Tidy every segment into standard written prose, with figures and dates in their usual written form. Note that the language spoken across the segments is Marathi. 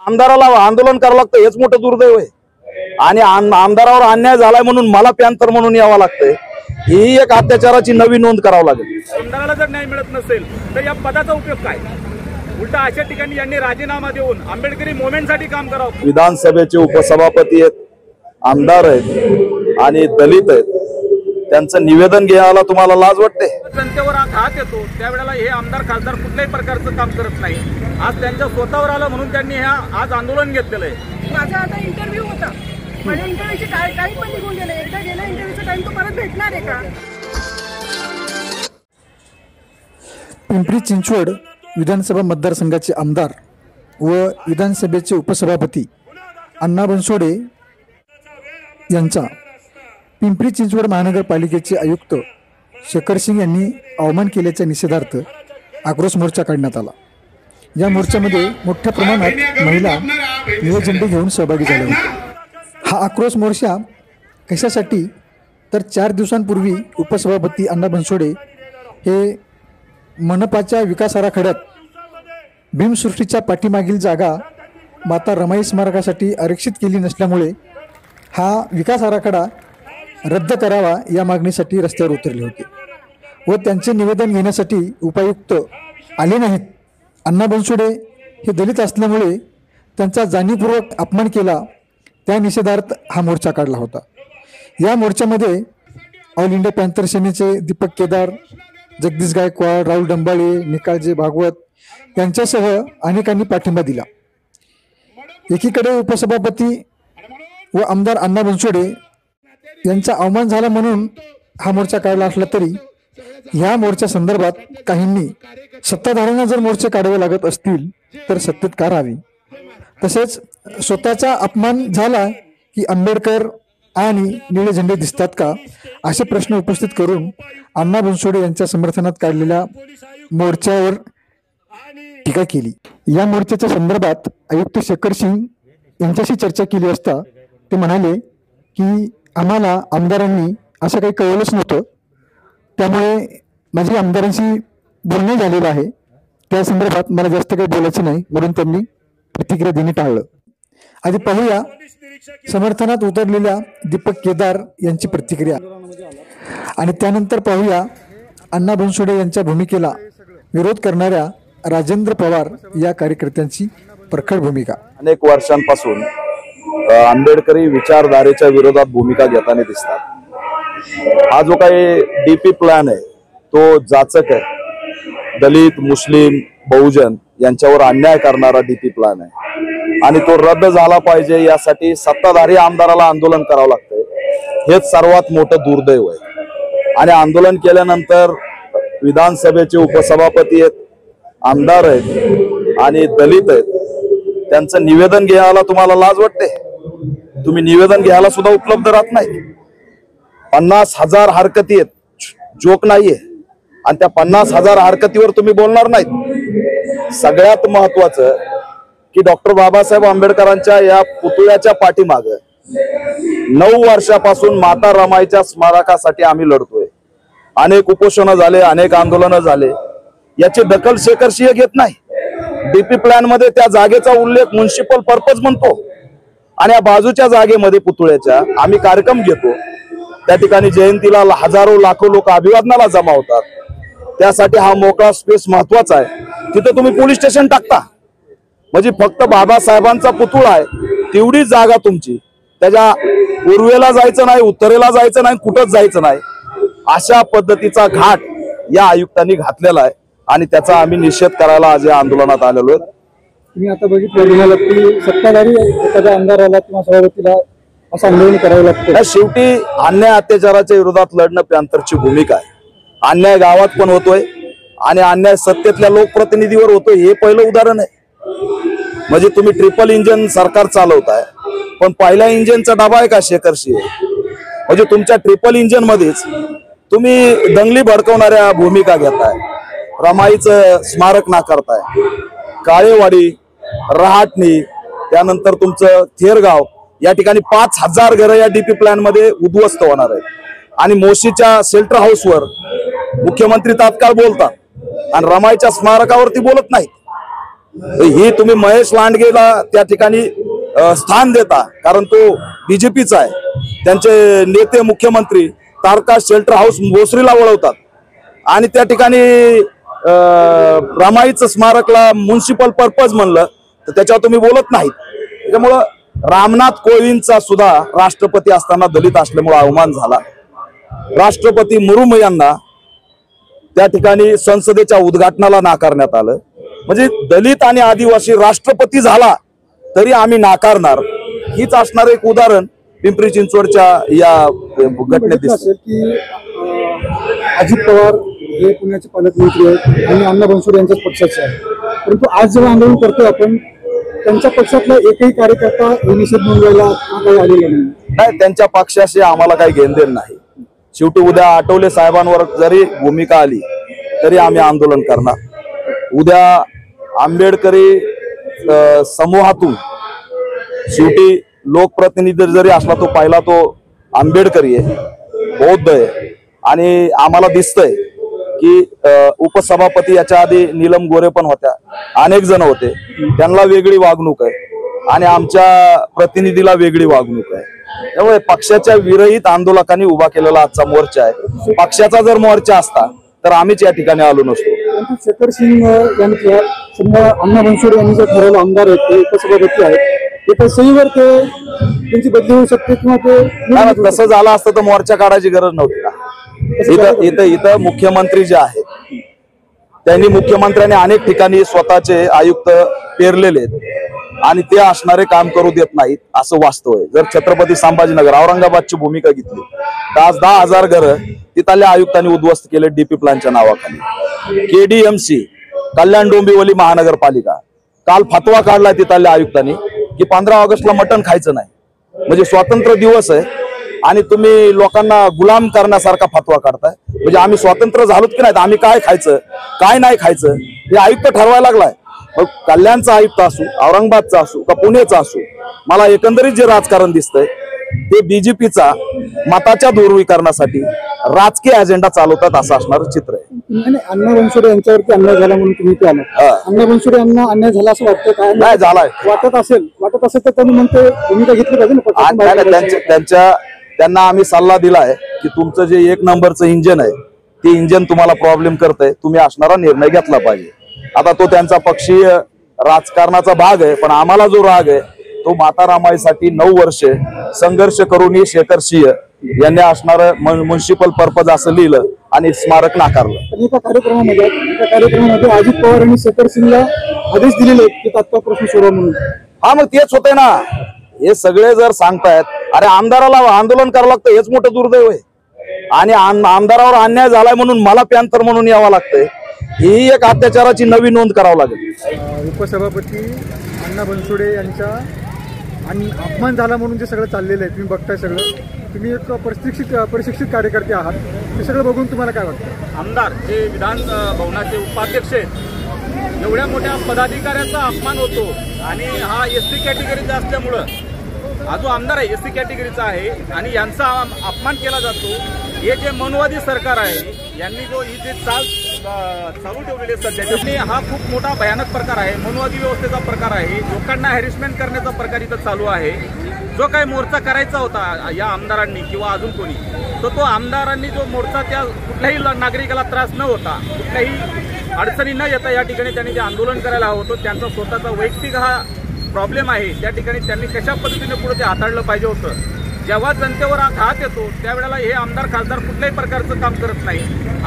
आमदाराला आंदोलन करावं लागतं हेच मोठं दुर्दैव आहे। आणि आमदारावर अन्याय झालाय म्हणून मला पॅन्थर म्हणून यावं लागतंय, ही एक अत्याचाराची नवी नोंद करावं लागेल। आमदाराला जर न्याय मिळत नसेल तर या पदाचा उपयोग काय? उलटा अशा ठिकाणी यांनी राजीनामा देऊन आंबेडकरी मुवमेंटसाठी काम करावं। विधानसभेचे उपसभापती आहेत, आमदार आहेत आणि दलित आहेत, त्यांचं निवेदन घ्यायला तुम्हाला लाज वाटते? जनतेवर घात येतो त्यावेळेला हे आमदार खासदार कुठल्याही प्रकारचं काम करत नाही। आज त्यांच्या स्वतःवर आलं म्हणून त्यांनी आज आंदोलन घेतलेलं आहे। माझा आता इंटरव्ह्यू होता, माझ्या इंटरव्ह्यूचे टाइम पण निघून गेले। एकदा गेला इंटरव्ह्यूचा टाइम, तो परत भेटणार आहे का? पिंपरी चिंचवड विधानसभा मतदारसंघाचे आमदार व विधानसभेचे उपसभापती अण्णा बनसोडे यांचा पिंपरी चिंचवड महानगरपालिकेचे आयुक्त शेखर सिंग यांनी अवमान केल्याच्या निषेधार्थ आक्रोश मोर्चा काढण्यात आला। या मोर्चामध्ये मोठ्या प्रमाणात महिला निळे झेंडे घेऊन सहभागी झाल्या होत्या। हा आक्रोश मोर्चा कशासाठी तर 4 दिवसांपूर्वी उपसभापती अण्णा बनसोडे हे मनपाच्या विकास आराखड्यात भीमसृष्टीच्या पाठीमागील जागा माता रमाई स्मारकासाठी आरक्षित केली नसल्यामुळे हा विकास आराखडा रद्द करावा या मागणीसाठी रस्त्यावर उतरले होते व त्यांचे निवेदन घेण्यासाठी उपायुक्त आले नाहीत। अण्णा बनसोडे हे दलित असल्यामुळे त्यांचा जाणीवपूर्वक अपमान केला, त्या निषेधार्थ हा मोर्चा काढला होता। या मोर्चामध्ये ऑल इंडिया पॅन्थर सेनेचे दीपक केदार, जगदीश गायकवाड, राहुल डंबाळे, निकाळजे भागवत यांच्यासह अनेकांनी पाठिंबा दिला। एकीकडे उपसभापती व आमदार अण्णा बनसोडे यांचा अवमान झाला म्हणून हा मोर्चा काढला असला तरी ह्या मोर्चा संदर्भात काहींनी सत्ताधाऱ्यांना जर मोर्चे काढावे लागत असतील तर सत्तेत का राहावी, तसेच स्वतःचा अपमान झाला की आंबेडकर आणि निळे झेंडे दिसतात का, असे प्रश्न उपस्थित करून अण्णा बनसोडे यांच्या समर्थनात काढलेल्या मोर्चावर टीका केली। या मोर्चाच्या संदर्भात आयुक्त शेखर सिंग यांच्याशी चर्चा केली असता ते म्हणाले की आम्हाला आमदारांनी असं काही कळवलंच नव्हतं, त्यामुळे माझी आमदारांशी बोलणं झालेलं आहे, त्या संदर्भात मला जास्त काही बोलायचं नाही म्हणून त्यांनी प्रतिक्रिया देणे टाळलं। आधी पाहूया समर्थनात उतरलेल्या दीपक केदार यांची प्रतिक्रिया आणि त्यानंतर पाहूया अण्णा बनसोडे यांच्या भूमिकेला विरोध करणाऱ्या राजेंद्र पवार या कार्यकर्त्यांची प्रखर भूमिका। अनेक वर्षांपासून आंबेडकरी विचारधारेच्या विरोधात भूमिका घेताना दिसतात। हा जो काही डीपी प्लॅन आहे तो जाचक आहे, दलित, मुस्लिम, बहुजन यांच्यावर अन्याय करणारा डीपी प्लॅन आहे आणि तो रद्द झाला पाहिजे यासाठी सत्ताधारी आमदाराला आंदोलन करावं लागतंय, हेच सर्वात मोठं दुर्दैव आहे। आणि आंदोलन केल्यानंतर विधानसभेचे उपसभापती आहेत, आमदार आहेत आणि दलित आहेत, त्यांचं निवेदन घ्यायला तुम्हाला लाज वाटते? तुम्ही निवेदन घ्यायला सुद्धा उपलब्ध राहत नाही। 50,000 हरकती आहेत, जोक नाहीये, आणि त्या 50,000 हरकतीवर तुम्ही बोलणार नाहीत। सगळ्यात महत्वाचं की डॉक्टर बाबासाहेब आंबेडकरांच्या या पुतळ्याच्या पाठीमाग 9 वर्षापासून माता रमाईच्या स्मारकासाठी आम्ही लढतोय। अनेक उपोषण झाले, अनेक आंदोलन झाले, याची दखल शेखर सिंह घेत नाही। डीपी प्लॅन मध्ये त्या जागेचा उल्लेख म्युनिसिपल पर्पज म्हणतो आणि या बाजूच्या जागेमध्ये पुतळ्याच्या आम्ही कार्यक्रम घेतो, त्या ठिकाणी जयंतीला हजारो लाखो लोक अभिवादनाला जमा होतात, त्यासाठी हा मोकळा स्पेस महत्वाचा आहे। तिथे तुम्ही पोलीस स्टेशन टाकता म्हणजे फक्त बाबासाहेबांचा पुतळा आहे तेवढीच जागा तुमची, त्याच्या पूर्वेला जायचं नाही, उत्तरेला जायचं नाही, कुठंच जायचं नाही, अशा पद्धतीचा घाट या आयुक्तांनी घातलेला आहे आणि त्याचा आम्ही निषेध करायला आज या आंदोलनात आलेलो आहे। तुम्ही आता बघितलं की सत्ताधारी एखाद्या आमदाराला किंवा सभापतीला असं आंदोलन करावं लागतं। शेवटी अन्याय अत्याचाराच्या विरोधात लढणं पॅन्थरची भूमिका आहे। अन्याय गावात पण होतोय आणि अन्याय सत्तेतल्या लोकप्रतिनिधीवर होतोय, हे पहिलं उदाहरण आहे। म्हणजे तुम्ही ट्रिपल इंजिन सरकार चालवताय पण पहिल्या इंजिनचा डबा आहे का शेखर सिंह? म्हणजे तुमच्या ट्रिपल इंजिन मध्येच तुम्ही दंगली भडकवणाऱ्या भूमिका घेताय, रमाईचं स्मारक नाकारताय, काळेवाडी, रहाटणी, त्यानंतर तुमचं थेरगाव या ठिकाणी 5,000 घरं या डीपी प्लॅन मध्ये उद्ध्वस्त होणार आहेत आणि मोशीच्या शेल्टर हाऊसवर मुख्यमंत्री तात्काळ बोलतात आणि रमाईच्या स्मारकावरती बोलत नाहीत। ही तुम्ही महेश लांडगेला त्या ठिकाणी स्थान देता, कारण तो बीजेपीचा आहे. त्यांचे नेते मुख्यमंत्री तारका शेल्टर हाऊस भोसरीला वळवतात आणि त्या ठिकाणी रमाईचं स्मारकला म्युन्सिपल पर्पज म्हणलं तर त्याच्यावर तुम्ही बोलत नाहीत. त्याच्यामुळं रामनाथ कोविंदचा सुद्धा राष्ट्रपती असताना दलित असल्यामुळे अवमान झाला. राष्ट्रपती मुर्मू यांना त्या ठिकाणी संसदेच्या उद्घाटनाला नाकारण्यात आलं. म्हणजे दलित आणि आदिवासी राष्ट्रपती झाला तरी आम्ही नाकारणार, हीच असणार एक उदाहरण पिंपरी चिंचवडच्या या घटनेत दिसतं. की अजित पवार हे पुण्याचे पालकमंत्री आहेत आणि अण्णा बनसोडे यांच्याच पक्षाचे आहेत, परंतु आज जेव्हा आंदोलन करतोय आपण, त्यांच्या पक्षातला एकही कार्यकर्ता हे निषेध नोंदवायला काही आलेला नाही. त्यांच्या पक्षाशी आम्हाला काही घेणदेण नाही. शेवटी उद्या आठवले साहेबांवर जरी भूमिका आली तरी आम्ही आंदोलन करणार. उद्या आंबेडकरी समूहातून शेवटी लोकप्रतिनिधी जरी असला तो पहिला तो आंबेडकरी आहे, बौद्ध आहे. आणि आम्हाला दिसतंय की उपसभापती याच्या आधी नीलम गोरे पण होत्या, अनेक जण होते, त्यांना वेगळी वागणूक आहे आणि आमच्या प्रतिनिधीला वेगळी वागणूक आहे. त्यामुळे पक्षाच्या विरहित आंदोलकांनी उभा केलेला आजचा मोर्चा आहे. पक्षाचा जर मोर्चा असता तर आम्हीच या ठिकाणी आलो नसतो. शेखर सिंग यांनी अण्णा बनसोडे यांनी जर ठरवलं आमदार आहेत, ते उपसभापती आहेत, ते सहीवर त्यांची बदली होऊ शकते किंवा ते तसं झालं असतं तर मोर्चा काढायची गरज नव्हती का? इथं मुख्यमंत्री जे आहेत त्यांनी मुख्यमंत्र्यांनी अनेक ठिकाणी स्वतःचे आयुक्त पेरलेले आहेत आणि ते असणारे काम करू देत नाहीत असं वास्तव आहे. जर छत्रपती संभाजीनगर औरंगाबादची भूमिका घेतली तर आज 10,000 घरं तिथल्या आयुक्तांनी उद्ध्वस्त केले डीपी प्लॅनच्या नावाखाली. KDMC कल्याण डोंबिवली महानगरपालिका काल फतवा काढला तिथल्या आयुक्तांनी की 15 ऑगस्टला मटण खायचं नाही. म्हणजे स्वातंत्र्य दिवस आहे आणि तुम्ही लोकांना गुलाम करण्यासारखा फतवा काढताय. म्हणजे आम्ही स्वतंत्र झालोत की नाही, आम्ही काय खायचं काय नाही खायचं हे आयुक्त ठरवायला लागलाय. मग कल्याणचा आयुक्त असू, औरंगाबादचा असू का पुण्याचा असू, मला एकंदरीत जे राजकारण दिसतंय ते बीजेपीचा मताच्या ध्रुवीकरणासाठी राजकीय अजेंडा चालवतात असं असणारं चित्र आहे. अण्णा बनसोडे यांच्यावरती अन्याय झाला म्हणून तुम्ही ते आला. अण्णा बनसोडे यांना अन्याय झाला असं वाटतं काय? नाही झालाय. वाटत असेल तर त्यांनी म्हणते भूमिका घेतली पाहिजे ना. त्यांना आम्ही सल्ला दिलाय की तुमचं जे 1 नंबरचं इंजन आहे ते इंजन तुम्हाला प्रॉब्लेम करतंय, तुम्ही असणारा निर्णय घेतला पाहिजे. आता तो त्यांचा पक्षीय राजकारणाचा भाग आहे, पण आम्हाला जो राग आहे तो माता रामाईसाठी 9 वर्षे संघर्ष करून शेखर सिंह यांनी असणारं म्युन्सिपल पर्पज असं लिहिलं आणि स्मारक नाकारलं. एका कार्यक्रमामध्ये अजित पवार यांनी शेखर सिंगला आदेश दिलेले की तात्काळ प्रश्न सोडवा म्हणून. हा मग तेच होतंय ना. हे सगळे जर सांगतायत अरे आमदाराला आंदोलन करावं लागतं हेच मोठं दुर्दैव आहे आणि आमदारावर अन्याय झालाय म्हणून मला पॅन्थर म्हणून यावं लागतंय, ही एक अत्याचाराची नवी नोंद करावं लागेल. उपसभापती अण्णा बनसोडे यांचा अपमान झाला म्हणून जे सगळं चाललेलं आहे तुम्ही बघताय. सगळं तुम्ही एक प्रशिक्षित कार्यकर्ते आहात, ते सगळं बघून तुम्हाला काय वाटतं? आमदार जे विधान भवनाचे उपाध्यक्ष आहेत, एवढ्या मोठ्या पदाधिकाऱ्याचा अपमान होतो आणि हा SC कॅटेगरीचा असल्यामुळं हा जो आमदार आहे SC कॅटेगरीचा आहे आणि यांचा अपमान केला जातो. हे जे मनवादी सरकार आहे यांनी जो ही जे चालू ठेवलेली सध्या हा खूप मोठा भयानक प्रकार आहे. मनवादी व्यवस्थेचा प्रकार आहे. लोकांना हॅरेसमेंट करण्याचा प्रकार इथं चालू आहे. जो काही मोर्चा करायचा होता या आमदारांनी किंवा अजून कोणी तो आमदारांनी जो मोर्चा त्या कुठल्याही नागरिकाला त्रास न होता, कुठल्याही अडचणी न येता या ठिकाणी त्यांनी जे आंदोलन करायला हवं होतं, त्यांचा स्वतःचा वैयक्तिक हा प्रॉब्लेम आहे. त्या ठिकाणी त्यांनी कशा पद्धतीने पुढे ते हाताळलं पाहिजे होतं. जेव्हा जनतेवर घात येतो त्यावेळेला हे आमदार खासदार कुठल्याही प्रकारचं काम करत नाही.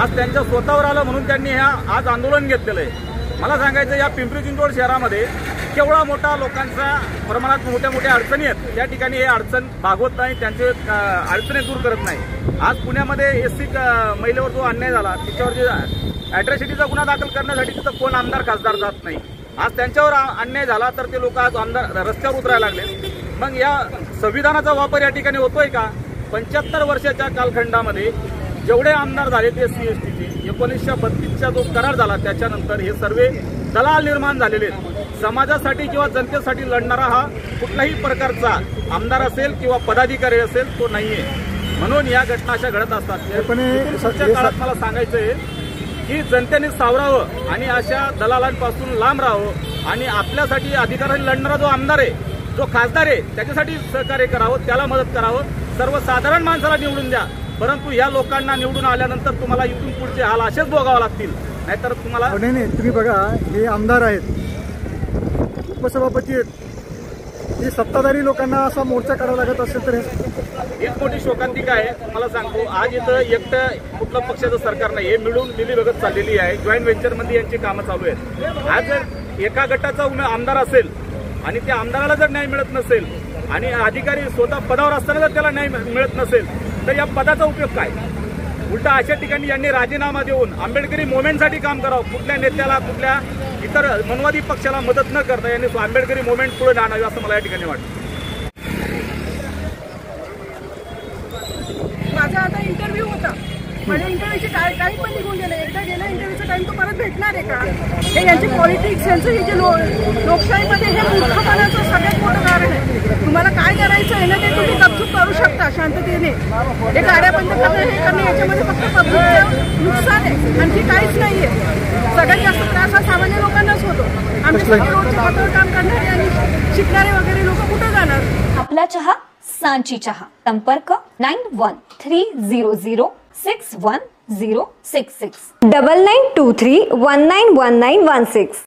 आज त्यांच्या स्वतःवर आलं म्हणून त्यांनी आज आंदोलन घेतलेलं आहे. मला सांगायचं या पिंपरी चिंचवड शहरामध्ये केवढा मोठा लोकांचा प्रमाणात मोठ्या अडचणी आहेत. त्या ठिकाणी हे अडचण भागवत नाही, त्यांचे अडचणी दूर करत नाही. आज पुण्यामध्ये SC महिलेवर जो अन्याय झाला त्याच्यावर जे अॅट्रॉसिटीचा गुन्हा दाखल करण्यासाठी तिथं कोण आमदार खासदार जात नाही. आज त्यांच्यावर अन्याय झाला तर ते लोक आज आमदार रस्त्यावर उतरायला लागले. मग या संविधानाचा वापर या ठिकाणी होतोय का? 75 वर्षाच्या कालखंडामध्ये जेवढे आमदार झाले ते SC STचे 1932चा जो करार झाला त्याच्यानंतर हे सर्व दलाल निर्माण झालेले आहेत. समाजासाठी किंवा जनतेसाठी लढणारा हा कुठल्याही प्रकारचा आमदार असेल किंवा पदाधिकारी असेल तो नाहीये. म्हणून या घटना अशा घडत असतात. पण सध्या काळात मला सांगायचं आहे की जनतेने सावरावं आणि अशा दलालांपासून लांब राहावं. आणि आपल्यासाठी अधिकाराने लढणारा जो आमदार आहे, जो खासदार आहे, त्याच्यासाठी सहकार्य करावं, त्याला मदत करावं. सर्वसाधारण माणसाला निवडून द्या, परंतु या लोकांना निवडून आल्यानंतर तुम्हाला इथून पुढचे हाल असेच भोगावे लागतील. नाहीतर तुम्हाला नाही, तुम्ही बघा, हे आमदार आहेत, उपसभापती आहेत, हे सत्ताधारी लोकांना असा मोर्चा करावा लागत असेल तर हीच मोठी शोकांतिका आहे. तुम्हाला सांगतो, आज इथं एकटं कुठलं पक्षाचं सरकार नाही, हे मिळून मिलीभगत चाललेली आहे. जॉईंट व्हेंचरमध्ये यांची कामं चालू आहेत. आज जर एका गटाचा आमदार असेल आणि त्या आमदाराला जर न्याय मिळत नसेल आणि अधिकारी स्वतः पदावर असताना जर त्याला न्याय मिळत नसेल तर या पदाचा उपयोग काय? उलटा अशा ठिकाणी यांनी राजीनामा देऊन आंबेडकरी मुवमेंटसाठी काम करावं. कुठल्या नेत्याला, कुठल्या इतर मनवादी पक्षाला मदत न करता यांनी आंबेडकरी मुवमेंट पुढे आणावी असं मला या ठिकाणी वाटतं. माझा आता इंटरव्ह्यू होता, माझ्या इंटरव्ह्यूचे काही पण निघून गेले. एकदा गेला इंटरव्ह्यूचा टाइम तो परत भेटणार आहे का? हे यांचे पॉलिटिक्स, यांचं हे जे लोकशाहीमध्ये हे मूर्खपणाचं सगळ्यात मोठं कारण आहे. तुम्हाला काय करायचं आहे ना ते तुम्ही गपचूप करू शकता शांततेने. हे गाड्या बंद करणं, हे करणं, याच्यामध्ये फक्त पब्लिकचं नुकसान आहे, आणखी काहीच नाहीये. सगळ्यात जास्त त्रास हा सामान्य लोकांनाच होतो. आमच्या सगळे रोडच्या पदावर काम करणारे आणि शिकणारे वगैरे लोक कुठं जाणार? आपला चहा सांची चहा. संपर्क 9130061066 9923191916.